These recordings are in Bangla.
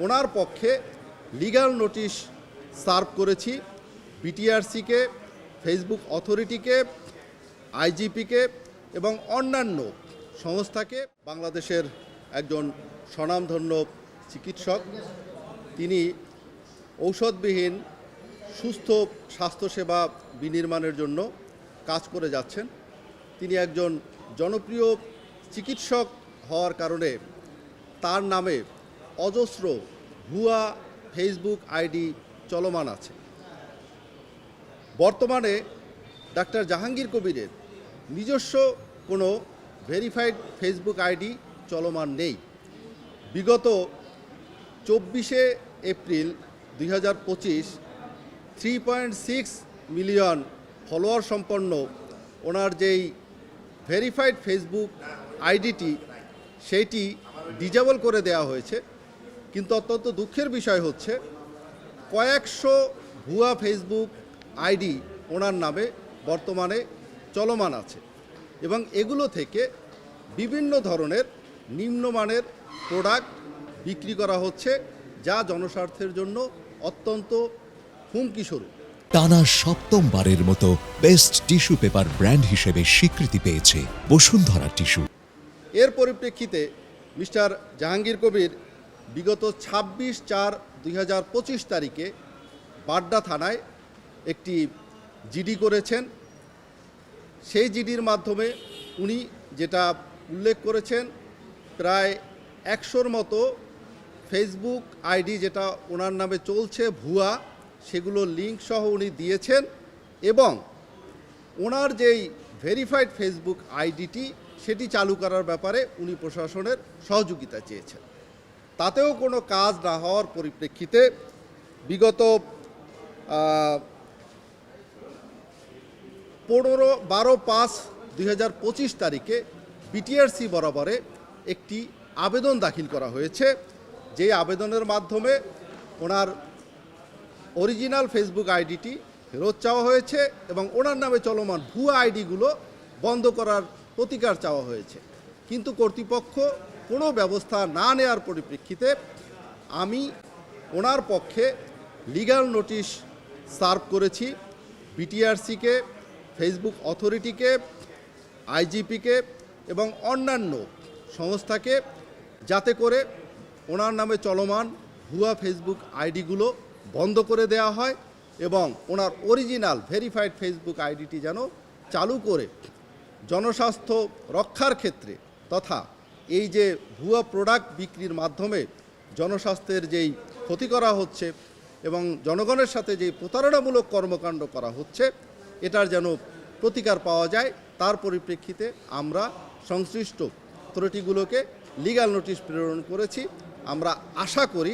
ওনার পক্ষে লিগ্যাল নোটিশ সার্ভ করেছি বিটিআরসিকে, ফেসবুক অথরিটিকে, আইজিপিকে এবং অন্যান্য সংস্থাকে। বাংলাদেশের একজন স্বনামধন্য চিকিৎসক, তিনি ঔষধবিহীন সুস্থ স্বাস্থ্যসেবা বিনির্মাণের জন্য কাজ করে যাচ্ছেন। তিনি একজন জনপ্রিয় চিকিৎসক হওয়ার কারণে তার নামে অজস্র ভুয়া ফেসবুক আইডি চলমান আছে। বর্তমানে ডাক্তার জাহাঙ্গীর কবিরের নিজস্ব কোনো ভেরিফাইড ফেসবুক আইডি চলমান নেই। বিগত 24শে এপ্রিল 2025 3.6 মিলিয়ন ফলোয়ার সম্পন্ন ওনার যেই ভেরিফাইড ফেসবুক আইডিটি সেইটি ডিজেবল করে দেওয়া হয়েছে। কিন্তু অত্যন্ত দুঃখের বিষয় হচ্ছে কয়েকশো ভুয়া ফেসবুক আইডি ওনার নামে বর্তমানে চলমান আছে এবং এগুলো থেকে বিভিন্ন ধরনের নিম্নমানের প্রোডাক্ট বিক্রি করা হচ্ছে, যা জনস্বার্থের জন্য অত্যন্ত হুমকিস্বরূপ। টানা সপ্তমবারের মতো বেস্ট টিস্যু পেপার ব্র্যান্ড হিসেবে স্বীকৃতি পেয়েছে বসুন্ধরা টিস্যু। এর পরিপ্রেক্ষিতে মিস্টার জাহাঙ্গীর কবির বিগত 26/4/2025 তারিখে বাড্ডা থানায় একটি জিডি করেছেন। সেই জিডির মাধ্যমে উনি যেটা উল্লেখ করেছেন, প্রায় 100-র মতো ফেসবুক আইডি যেটা ওনার নামে চলছে ভুয়া, সেগুলো লিঙ্ক সহ উনি দিয়েছেন এবং ওনার যেই ভেরিফাইড ফেসবুক আইডিটি সেটি চালু করার ব্যাপারে উনি প্রশাসনের সহযোগিতা চেয়েছেন। তাতেও কোনো কাজ না হওয়ার পরিপ্রেক্ষিতে বিগত 12/5/2025 তারিখে বিটিআরসি বরাবরে একটি আবেদন দাখিল করা হয়েছে, যেই আবেদনের মাধ্যমে ওনার অরিজিনাল ফেসবুক আইডিটি ফেরত চাওয়া হয়েছে এবং ওনার নামে চলমান ভুয়া আইডিগুলো বন্ধ করার প্রতিকার চাওয়া হয়েছে। কিন্তু কর্তৃপক্ষ কোনো ব্যবস্থা না নেওয়ার পরিপ্রেক্ষিতে আমি ওনার পক্ষে লিগ্যাল নোটিশ সার্ভ করেছি বিটিআরসিকে, ফেসবুক অথরিটিকে, আইজিপিকে এবং অন্যান্য সংস্থাকে, যাতে করে ওনার নামে চলমান ভুয়া ফেসবুক আইডিগুলো বন্ধ করে দেওয়া হয় এবং ওনার অরিজিনাল ভেরিফাইড ফেসবুক আইডিটি যেন চালু করে জনস্বাস্থ্য রক্ষার ক্ষেত্রে তথা এই যে ভুয়া প্রোডাক্ট বিক্রির মাধ্যমে জনস্বাস্থ্যের যেই ক্ষতি করা হচ্ছে এবং জনগণের সাথে যেই প্রতারণামূলক কর্মকাণ্ড করা হচ্ছে, এটার যেন প্রতিকার পাওয়া যায়, তার পরিপ্রেক্ষিতে আমরা সংশ্লিষ্ট অথরিটিগুলোকে লিগ্যাল নোটিশ প্রেরণ করেছি। আমরা আশা করি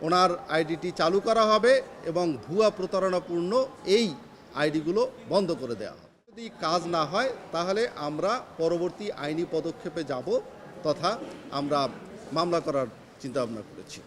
ওনার আইডিটি চালু করা হবে এবং ভুয়া প্রতারণাপূর্ণ এই আইডিগুলো বন্ধ করে দেওয়া হবে। যদি কাজ না হয় তাহলে আমরা পরবর্তী আইনি পদক্ষেপে যাব তথা আমরা মামলা করার চিন্তাভাবনা করেছি।